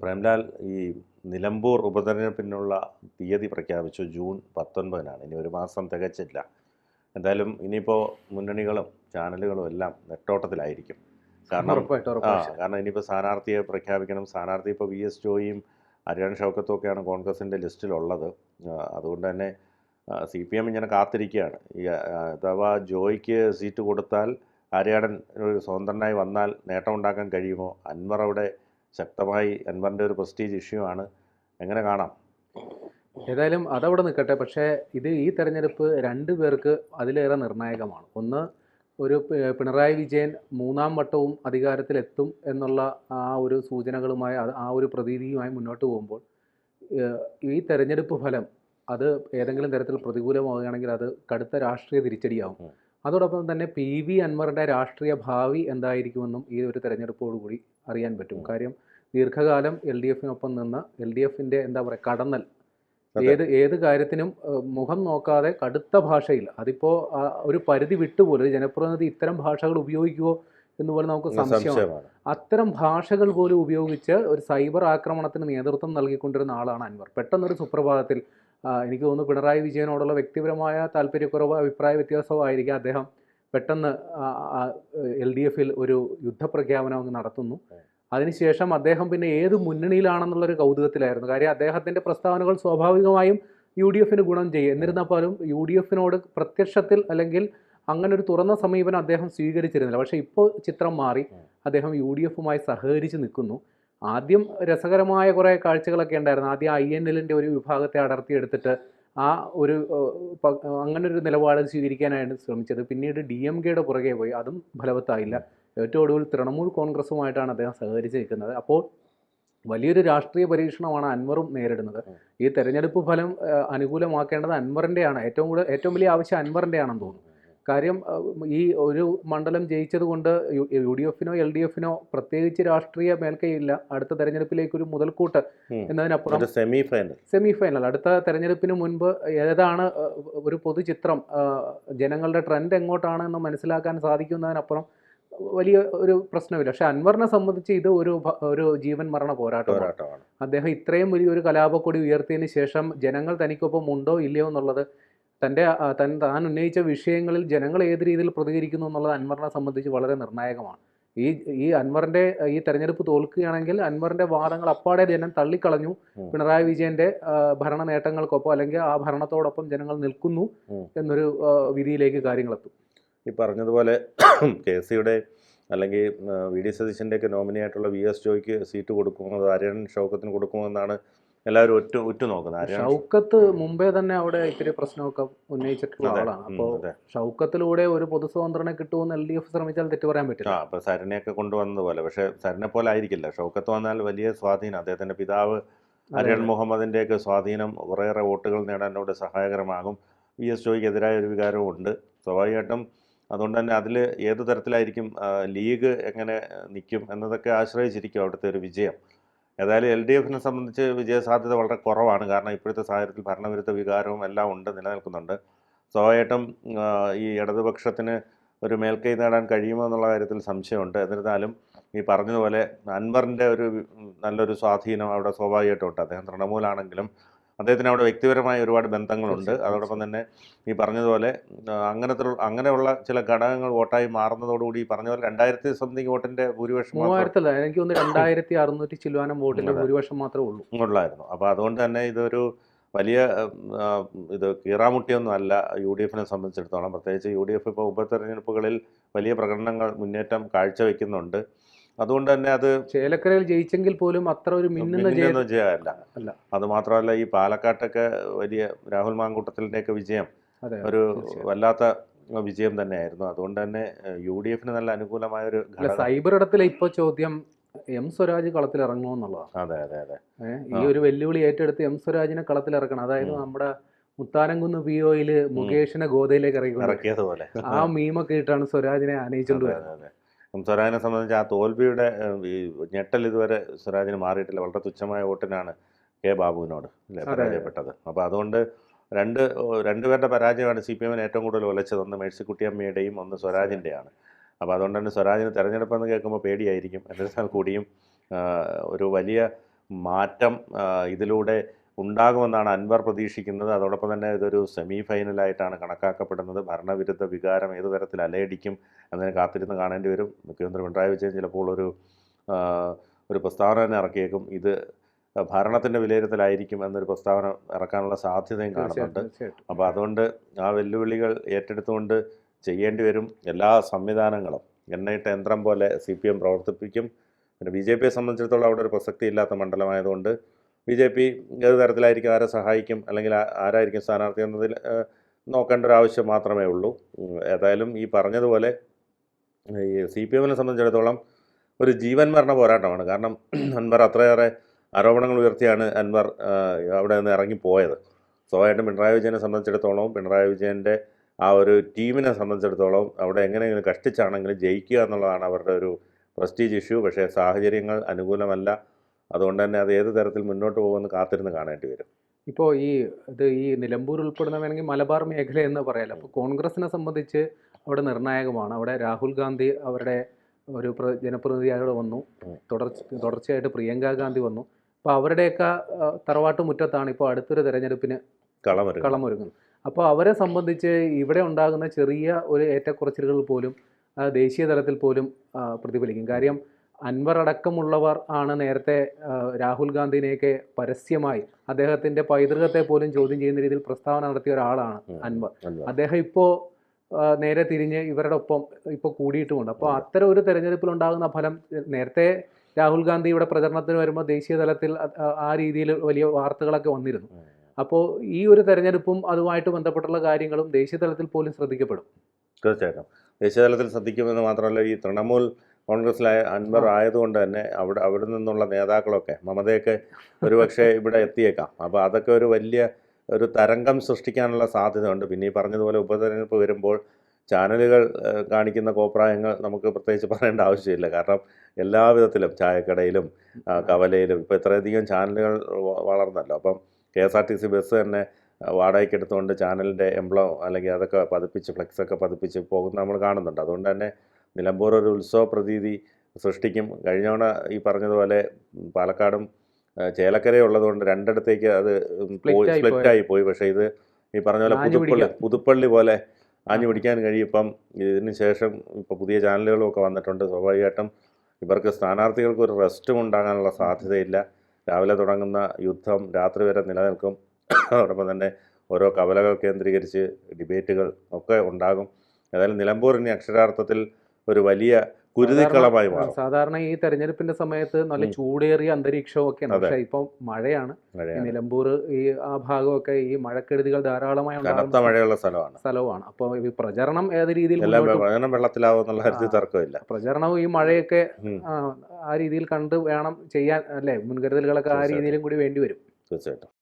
പ്രേംലാൽ ഈ നിലമ്പൂർ ഉപതെരഞ്ഞെടുപ്പിനുള്ള തീയതി പ്രഖ്യാപിച്ചു ജൂൺ 19-നാണ്. ഇനി ഒരു മാസം തികച്ചില്ല. എന്തായാലും ഇനിയിപ്പോൾ മുന്നണികളും ചാനലുകളും എല്ലാം നെട്ടോട്ടത്തിലായിരിക്കും. കാരണം കാരണം ഇനിയിപ്പോൾ സ്ഥാനാർത്ഥിയെ പ്രഖ്യാപിക്കണം. സ്ഥാനാർത്ഥി ഇപ്പോൾ VS ജോയിയും ആര്യാടൻ ഷൗക്കത്തും ഒക്കെയാണ് കോൺഗ്രസിൻ്റെ ലിസ്റ്റിലുള്ളത്. അതുകൊണ്ട് തന്നെ CPM ഇങ്ങനെ കാത്തിരിക്കുകയാണ്. ഈ അഥവാ ജോയിക്ക് സീറ്റ് കൊടുത്താൽ ആര്യാടൻ ഒരു സ്വതന്ത്രനായി വന്നാൽ നേട്ടമുണ്ടാക്കാൻ കഴിയുമോ? അൻവർ അവിടെ ശക്തമായി, അൻവറിൻ്റെ ഒരു പ്രസ്റ്റീജ് ഇഷ്യൂ ആണ്. എങ്ങനെ കാണാം? ഏതായാലും അതവിടെ നിൽക്കട്ടെ. പക്ഷേ ഈ തെരഞ്ഞെടുപ്പ് രണ്ടു പേർക്ക് അതിലേറെ നിർണായകമാണ്. ഒന്ന്, ഒരു പിണറായി വിജയൻ 3-ാം വട്ടവും അധികാരത്തിലെത്തും എന്നുള്ള ആ ഒരു സൂചനകളുമായി, ആ ഒരു പ്രതീതിയുമായി മുന്നോട്ട് പോകുമ്പോൾ ഈ തെരഞ്ഞെടുപ്പ് ഫലം അത് ഏതെങ്കിലും തരത്തിൽ പ്രതികൂലമാവുകയാണെങ്കിൽ അത് കടുത്ത രാഷ്ട്രീയ തിരിച്ചടിയാവും. അതോടൊപ്പം തന്നെ PV അൻവറിൻ്റെ രാഷ്ട്രീയ ഭാവി എന്തായിരിക്കുമെന്നും ഈ ഒരു തെരഞ്ഞെടുപ്പോടുകൂടി അറിയാൻ പറ്റും. കാര്യം ദീർഘകാലം LDFിനൊപ്പം നിന്ന് LDFിൻ്റെ കടന്നൽ ഏത് കാര്യത്തിനും മുഖം നോക്കാതെ കടുത്ത ഭാഷയിൽ, അതിപ്പോൾ ഒരു പരിധി വിട്ടുപോലും ഒരു ജനപ്രതിനിധി ഇത്തരം ഭാഷകൾ ഉപയോഗിക്കുമോ എന്നുപോലെ നമുക്ക് സംശയമാണ്. അത്തരം ഭാഷകൾ പോലും ഉപയോഗിച്ച് ഒരു സൈബർ ആക്രമണത്തിന് നേതൃത്വം നൽകിക്കൊണ്ടിരുന്ന ആളാണ് അൻവർ. പെട്ടെന്നൊരു സുപ്രഭാതത്തിൽ എനിക്ക് തോന്നുന്നു പിണറായി വിജയനോടുള്ള വ്യക്തിപരമായ താല്പര്യക്കുറവോ അഭിപ്രായ വ്യത്യാസമോ ആയിരിക്കും അദ്ദേഹം പെട്ടെന്ന് LDFിൽ ഒരു യുദ്ധപ്രഖ്യാപനം അങ്ങ് നടത്തുന്നു. അതിനുശേഷം അദ്ദേഹം പിന്നെ ഏത് മുന്നണിയിലാണെന്നുള്ളൊരു കൗതുകത്തിലായിരുന്നു. കാര്യം അദ്ദേഹത്തിൻ്റെ പ്രസ്താവനകൾ സ്വാഭാവികമായും UDFിന് ഗുണം ചെയ്യും. എന്നിരുന്നാൽ പോലും UDFിനോട് പ്രത്യക്ഷത്തിൽ അല്ലെങ്കിൽ അങ്ങനെ ഒരു തുറന്ന സമീപനം അദ്ദേഹം സ്വീകരിച്ചിരുന്നില്ല. പക്ഷേ ഇപ്പോൾ ചിത്രം മാറി. അദ്ദേഹം UDFുമായി സഹകരിച്ച് നിൽക്കുന്നു. ആദ്യം രസകരമായ കുറേ കാഴ്ചകളൊക്കെ ഉണ്ടായിരുന്നു. ആദ്യം INLൻ്റെ ഒരു വിഭാഗത്തെ അടർത്തിയെടുത്തിട്ട് അങ്ങനൊരു നിലപാട് സ്വീകരിക്കാനാണ് ശ്രമിച്ചത്. പിന്നീട് DMKയുടെ പുറകെ പോയി. അതും ഫലവത്തായില്ല. ഏറ്റവും ഒടുവിൽ തൃണമൂൽ കോൺഗ്രസുമായിട്ടാണ് അദ്ദേഹം സഹകരിച്ച് നിൽക്കുന്നത്. അപ്പോൾ വലിയൊരു രാഷ്ട്രീയ പരീക്ഷണമാണ് അൻവറും നേരിടുന്നത്. ഈ തെരഞ്ഞെടുപ്പ് ഫലം അനുകൂലമാക്കേണ്ടത് അൻവറിൻ്റെയാണ്. ഏറ്റവും വലിയ ആവശ്യം അൻവറിൻ്റെയാണെന്ന് തോന്നുന്നു. കാര്യം ഈ ഒരു മണ്ഡലം ജയിച്ചത് കൊണ്ട് UDFിനോ LDFിനോ പ്രത്യേകിച്ച് രാഷ്ട്രീയ മേൽക്കൈയില്ല. അടുത്ത തെരഞ്ഞെടുപ്പിലേക്കൊരു മുതൽക്കൂട്ട് എന്നതിനപ്പുറം സെമിഫൈനൽ അടുത്ത തെരഞ്ഞെടുപ്പിന് മുൻപ് ഏതാണ് ഒരു പൊതുചിത്രം, ജനങ്ങളുടെ ട്രെൻഡ് എങ്ങോട്ടാണ് എന്ന് മനസ്സിലാക്കാൻ സാധിക്കുന്നതിനപ്പുറം വലിയ ഒരു പ്രശ്നമില്ല. പക്ഷെ അൻവറിനെ സംബന്ധിച്ച് ഇത് ഒരു ജീവൻ മരണ പോരാട്ടമാണ്. അദ്ദേഹം ഇത്രയും വലിയൊരു കലാപക്കൊടി ഉയർത്തിയതിന് ശേഷം ജനങ്ങൾ തനിക്കൊപ്പം ഉണ്ടോ ഇല്ലയോ എന്നുള്ളത്, താൻ ഉന്നയിച്ച വിഷയങ്ങളിൽ ജനങ്ങൾ ഏത് രീതിയിൽ പ്രതികരിക്കുന്നു എന്നുള്ളത് അൻവറിനെ സംബന്ധിച്ച് വളരെ നിർണായകമാണ്. ഈ അൻവറിൻ്റെ ഈ തെരഞ്ഞെടുപ്പ് തോൽക്കുകയാണെങ്കിൽ അൻവറിൻ്റെ വാദങ്ങൾ അപ്പാടെ ജനം തള്ളിക്കളഞ്ഞു. പിണറായി വിജയൻ്റെ ഭരണ നേട്ടങ്ങൾക്കൊപ്പം അല്ലെങ്കിൽ ആ ഭരണത്തോടൊപ്പം ജനങ്ങൾ നിൽക്കുന്നു എന്നൊരു വിധിയിലേക്ക് കാര്യങ്ങളെത്തും. ഈ പറഞ്ഞതുപോലെ KCയുടെ അല്ലെങ്കിൽ VD സതീശൻ്റെയൊക്കെ നോമിനിയായിട്ടുള്ള VS ജോയിക്ക് സീറ്റ് കൊടുക്കുമോ, ആര്യാടൻ ഷൗക്കത്തിന് കൊടുക്കുമോ എന്നാണ് എല്ലാവരും ഉറ്റുനോക്കുന്നത്. ഷൗക്കത്ത് മുമ്പേ തന്നെ അവിടെ ഇത്തിരി പ്രശ്നമൊക്കെ ഉന്നയിച്ചിട്ടുള്ള ആളാണ്. അപ്പോൾ ഷൗക്കത്തിലൂടെ ഒരു പൊതുസ്വതന്ത്രനെ കിട്ടുമെന്ന് LDF ശ്രമിച്ചാൽ തെറ്റു പറയാൻ പറ്റില്ല. അപ്പോൾ സരനെയൊക്കെ കൊണ്ടുവന്നതുപോലെ. പക്ഷേ സരനെ പോലെ ആയിരിക്കില്ല. ഷൗക്കത്ത് വന്നാൽ വലിയ സ്വാധീനം, അദ്ദേഹത്തിൻ്റെ പിതാവ് ആര്യാടൻ മുഹമ്മദിൻ്റെയൊക്കെ സ്വാധീനം കുറേയേറെ വോട്ടുകൾ നേടാൻ അവിടെ സഹായകരമാകും. VS ജോയിക്ക് എതിരായ ഒരു വികാരവും ഉണ്ട് സ്വാഭാവികമായിട്ടും. അതുകൊണ്ട് തന്നെ അതിൽ ഏത് തരത്തിലായിരിക്കും ലീഗ് എങ്ങനെ നിൽക്കും എന്നതൊക്കെ ആശ്രയിച്ചിരിക്കും അവിടുത്തെ ഒരു വിജയം. ഏതായാലും LDFിനെ സംബന്ധിച്ച് വിജയസാധ്യത വളരെ കുറവാണ്. കാരണം ഇപ്പോഴത്തെ സാഹചര്യത്തിൽ ഭരണവിരുദ്ധ വികാരവും എല്ലാം നിലനിൽക്കുന്നുണ്ട്. സ്വാഭാവികമായിട്ടും ഈ ഇടതുപക്ഷത്തിന് ഒരു മേൽക്കൈ നേടാൻ കഴിയുമോ എന്നുള്ള കാര്യത്തിൽ സംശയമുണ്ട്. എന്നിരുന്നാലും ഈ പറഞ്ഞതുപോലെ അൻവറിൻ്റെ നല്ലൊരു സ്വാധീനം അവിടെ സ്വാഭാവികമായിട്ടും ഉണ്ട്. അദ്ദേഹം തൃണമൂലാണെങ്കിലും അദ്ദേഹത്തിന് അവിടെ വ്യക്തിപരമായ ഒരുപാട് ബന്ധങ്ങളുണ്ട്. അതോടൊപ്പം തന്നെ ഈ പറഞ്ഞതുപോലെ അങ്ങനെയുള്ള ചില ഘടകങ്ങൾ വോട്ടായി മാറുന്നതോടുകൂടി ഈ പറഞ്ഞ പോലെ 2000 സംതിങ് വോട്ടിൻ്റെ ഭൂരിപക്ഷം, എനിക്ക് തോന്നുന്നു 2600 ചില്ലുവാനം വോട്ടിൻ്റെ ഭൂരിപക്ഷം മാത്രമേ ഉള്ളായിരുന്നു. അപ്പോൾ അതുകൊണ്ട് തന്നെ ഇതൊരു വലിയ കീറാമുട്ടിയൊന്നും അല്ല UDFിനെ സംബന്ധിച്ചിടത്തോളം. പ്രത്യേകിച്ച് UDF ഇപ്പോൾ ഉപതെരഞ്ഞെടുപ്പുകളിൽ വലിയ പ്രകടനങ്ങൾ മുന്നേറ്റം കാഴ്ചവെക്കുന്നുണ്ട്. അതുകൊണ്ട് തന്നെ അത് ചേലക്കരയിൽ ജയിച്ചെങ്കിൽ പോലും അത്ര ഒരു മിന്നുന്ന ജയമല്ല. അതുമാത്രമല്ല ഈ പാലക്കാട്ടൊക്കെ വലിയ രാഹുൽ മാങ്കൂട്ടത്തിൻ്റെയൊക്കെ വിജയം ഒരു വല്ലാത്ത വിജയം തന്നെയായിരുന്നു. അതുകൊണ്ട് തന്നെ UDFിന് നല്ല അനുകൂലമായ ഒരു സൈബർ ഇടത്തിലെ ഇപ്പോൾ ചോദ്യം M സ്വരാജ് കളത്തിലിറങ്ങുമോ എന്നുള്ളതാണ്. അതെ. ഈ ഒരു വെല്ലുവിളി ഏറ്റെടുത്ത് M സ്വരാജിനെ കളത്തിലിറക്കണം. അതായത് നമ്മുടെ മുത്താനംകുന്ന് POയിൽ മുകേഷിനെ ഗോതയിലേക്ക് ഇറക്കിയതുപോലെ ആ മീമൊക്കെ ഇട്ടാണ് സ്വരാജിനെ ആനയിച്ചുകൊണ്ട് വരുന്നത്. സ്വരാജിനെ സംബന്ധിച്ച് ആ തോൽവിയുടെ ഞെട്ടൽ ഇതുവരെ സ്വരാജിന് മാറിയിട്ടില്ല. വളരെ തുച്ഛമായ വോട്ടിനാണ് K ബാബുവിനോട് പരാജയപ്പെട്ടത്. അപ്പോൾ അതുകൊണ്ട് രണ്ടുപേരുടെ പരാജയമാണ് CPMന് ഏറ്റവും കൂടുതൽ ഉലച്ചത്. ഒന്ന് മേഴ്സിക്കുട്ടിയമ്മയുടെയും ഒന്ന് സ്വരാജിൻ്റെയാണ്. അപ്പോൾ അതുകൊണ്ട് തന്നെ സ്വരാജിന് തെരഞ്ഞെടുപ്പെന്ന് കേൾക്കുമ്പോൾ പേടിയായിരിക്കും. എന്നിരുന്നാൽ കൂടിയും ഒരു വലിയ മാറ്റം ഇതിലൂടെ ഉണ്ടാകുമെന്നാണ് അൻവർ പ്രതീക്ഷിക്കുന്നത്. അതോടൊപ്പം തന്നെ ഇതൊരു സെമി ഫൈനലായിട്ടാണ് കണക്കാക്കപ്പെടുന്നത്. ഭരണവിരുദ്ധ വികാരം ഏതു തരത്തിൽ അലയടിക്കും എന്നതിന് കാത്തിരുന്ന് കാണേണ്ടി വരും. മുഖ്യമന്ത്രി പിണറായി വിജയൻ ചിലപ്പോൾ ഒരു പ്രസ്താവന തന്നെ ഇറക്കിയേക്കും. ഇത് ഭരണത്തിൻ്റെ വിലയിരുത്തലായിരിക്കും എന്നൊരു പ്രസ്താവന ഇറക്കാനുള്ള സാധ്യതയും കാണുന്നുണ്ട്. അപ്പോൾ അതുകൊണ്ട് ആ വെല്ലുവിളികൾ ഏറ്റെടുത്തുകൊണ്ട് ചെയ്യേണ്ടി വരും. എല്ലാ സംവിധാനങ്ങളും എണ്ണയിട്ട യന്ത്രം പോലെ CPM പ്രവർത്തിപ്പിക്കും. പിന്നെ BJPയെ സംബന്ധിച്ചിടത്തോളം അവിടെ ഒരു പ്രസക്തി ഇല്ലാത്ത മണ്ഡലമായതുകൊണ്ട് BJP ഏത് തരത്തിലായിരിക്കും, ആരെ സഹായിക്കും, അല്ലെങ്കിൽ ആരായിരിക്കും സ്ഥാനാർത്ഥി എന്നതിൽ നോക്കേണ്ട ഒരു ആവശ്യം മാത്രമേ ഉള്ളൂ. ഏതായാലും ഈ പറഞ്ഞതുപോലെ ഈ CPMനെ സംബന്ധിച്ചിടത്തോളം ഒരു ജീവൻ മരണ പോരാട്ടമാണ്. കാരണം അൻവർ അത്രയേറെ ആരോപണങ്ങൾ ഉയർത്തിയാണ് അൻവർ അവിടെ നിന്ന് ഇറങ്ങിപ്പോയത്. സ്വാഭാവികമായിട്ടും പിണറായി വിജയനെ സംബന്ധിച്ചിടത്തോളം, പിണറായി വിജയൻ്റെ ആ ഒരു ടീമിനെ സംബന്ധിച്ചിടത്തോളം അവിടെ എങ്ങനെയെങ്കിലും കഷ്ടിച്ചാണെങ്കിലും ജയിക്കുക എന്നുള്ളതാണ് അവരുടെ ഒരു പ്രസ്റ്റീജ് ഇഷ്യൂ. പക്ഷേ സാഹചര്യങ്ങൾ അനുകൂലമല്ല. അതുകൊണ്ട് തന്നെ അത് ഏത് തരത്തിൽ മുന്നോട്ട് പോകുമെന്ന് കാത്തിരുന്ന് കാണേണ്ടി വരും. ഇപ്പോൾ ഈ നിലമ്പൂർ ഉൾപ്പെടുന്ന വേണമെങ്കിൽ മലബാർ മേഖല എന്ന് പറയാമല്ലോ. അപ്പോൾ കോൺഗ്രസിനെ സംബന്ധിച്ച് അവിടെ നിർണായകമാണ്. അവിടെ രാഹുൽ ഗാന്ധി അവരുടെ ഒരു ജനപ്രതിനിധിയായിട്ട് വന്നു. തുടർച്ചയായിട്ട് പ്രിയങ്ക ഗാന്ധി വന്നു. അപ്പോൾ അവരുടെയൊക്കെ തറവാട്ട് മുറ്റത്താണ് ഇപ്പോൾ അടുത്തൊരു തെരഞ്ഞെടുപ്പിന് കളമൊരുങ്ങുന്നത്. അപ്പോൾ അവരെ സംബന്ധിച്ച് ഇവിടെ ഉണ്ടാകുന്ന ചെറിയ ഒരു ഏറ്റക്കുറച്ചിലുകൾ പോലും ദേശീയ തലത്തിൽ പോലും പ്രതിഫലിക്കും. കാര്യം അൻവർ അടക്കമുള്ളവർ ആണ് നേരത്തെ രാഹുൽ ഗാന്ധിനെയൊക്കെ പരസ്യമായി അദ്ദേഹത്തിൻ്റെ പൈതൃകത്തെ പോലും ചോദ്യം ചെയ്യുന്ന രീതിയിൽ പ്രസ്താവന നടത്തിയ ഒരാളാണ് അൻവർ. അദ്ദേഹം ഇപ്പോൾ നേരെ തിരിഞ്ഞ് ഇവരുടെ ഒപ്പം ഇപ്പോൾ കൂടിയിട്ടുമുണ്ട്. അപ്പോൾ അത്തരം ഒരു തെരഞ്ഞെടുപ്പിൽ ഉണ്ടാകുന്ന ഫലം, നേരത്തെ രാഹുൽ ഗാന്ധി ഇവിടെ പ്രചരണത്തിന് വരുമ്പോൾ ദേശീയ തലത്തിൽ ആ രീതിയിൽ വലിയ വാർത്തകളൊക്കെ വന്നിരുന്നു. അപ്പോൾ ഈ ഒരു തെരഞ്ഞെടുപ്പും അതുമായിട്ട് ബന്ധപ്പെട്ടുള്ള കാര്യങ്ങളും ദേശീയ തലത്തിൽ പോലും ശ്രദ്ധിക്കപ്പെടും. തീർച്ചയായിട്ടും ദേശീയ തലത്തിൽ ശ്രദ്ധിക്കുമെന്ന് മാത്രമല്ല, ഈ തൃണമൂൽ കോൺഗ്രസ്സിലായ അൻവർ ആയതുകൊണ്ട് തന്നെ അവിടെ നിന്നുള്ള നേതാക്കളൊക്കെ, മമതയൊക്കെ ഒരുപക്ഷെ ഇവിടെ എത്തിയേക്കാം. അപ്പോൾ അതൊക്കെ ഒരു വലിയ ഒരു തരംഗം സൃഷ്ടിക്കാനുള്ള സാധ്യതയുണ്ട്. പിന്നെ ഈ പറഞ്ഞതുപോലെ ഉപതെരഞ്ഞെടുപ്പ് വരുമ്പോൾ ചാനലുകൾ കാണിക്കുന്ന കോപ്രായങ്ങൾ നമുക്ക് പ്രത്യേകിച്ച് പറയേണ്ട ആവശ്യമില്ല. കാരണം എല്ലാ വിധത്തിലും ചായക്കടയിലും കവലയിലും ഇപ്പോൾ ഇത്രയധികം ചാനലുകൾ വളർന്നല്ലോ. അപ്പം KSRTC ബസ് തന്നെ വാടകയ്ക്ക് എടുത്തുകൊണ്ട് ചാനലിൻ്റെ എംബ്ലം അല്ലെങ്കിൽ അതൊക്കെ പതിപ്പിച്ച്, ഫ്ലെക്സൊക്കെ പതിപ്പിച്ച് പോകുന്ന നമ്മൾ കാണുന്നുണ്ട്. അതുകൊണ്ട് തന്നെ നിലമ്പൂർ ഒരു ഉത്സവ പ്രതീതി സൃഷ്ടിക്കും. കഴിഞ്ഞ തവണ ഈ പറഞ്ഞതുപോലെ പാലക്കാടും ചേലക്കരയും ഉള്ളതുകൊണ്ട് രണ്ടിടത്തേക്ക് അത് സ്പ്ലിറ്റായി പോയി. പക്ഷേ ഇത് ഈ പറഞ്ഞ പോലെ പുതുപ്പള്ളി പോലെ ആഞ്ഞു പിടിക്കാൻ കഴിയും. ഇപ്പം ഇതിന് ശേഷം ഇപ്പോൾ പുതിയ ചാനലുകളും ഒക്കെ വന്നിട്ടുണ്ട്. സ്വാഭാവികമായിട്ടും ഇവർക്ക് സ്ഥാനാർത്ഥികൾക്ക് ഒരു റെസ്റ്റും ഉണ്ടാകാനുള്ള സാധ്യതയില്ല. രാവിലെ തുടങ്ങുന്ന യുദ്ധം രാത്രി വരെ നിലനിൽക്കും. അതോടൊപ്പം തന്നെ ഓരോ കവലകൾ കേന്ദ്രീകരിച്ച് ഡിബേറ്റുകൾ ഒക്കെ ഉണ്ടാകും. ഏതായാലും നിലമ്പൂർ ഇനി അക്ഷരാർത്ഥത്തിൽ ഒരു വലിയ കുരുതിക്കളമായി മാറും. സാധാരണ ഈ തെരഞ്ഞെടുപ്പിന്റെ സമയത്ത് നല്ല ചൂടേറിയ അന്തരീക്ഷവും ഒക്കെയാണ്. പക്ഷേ ഇപ്പം മഴയാണ്. നിലമ്പൂർ ആ ഭാഗമൊക്കെ ഈ മഴക്കെടുതികൾ ധാരാളമായി കനത്ത മഴയുള്ള സ്ഥലമാണ്. അപ്പോൾ ഈ പ്രചരണം ഏത് രീതിയിൽ വെള്ളത്തിലാവും എന്നുള്ള കാര്യത്തിൽ തർക്കമില്ല. പ്രചരണവും ഈ മഴയൊക്കെ ആ രീതിയിൽ കണ്ട് വേണം ചെയ്യാൻ, അല്ലേ? മുൻകരുതലുകളൊക്കെ ആ രീതിയിലും കൂടി വേണ്ടി വരും. തീർച്ചയായിട്ടും.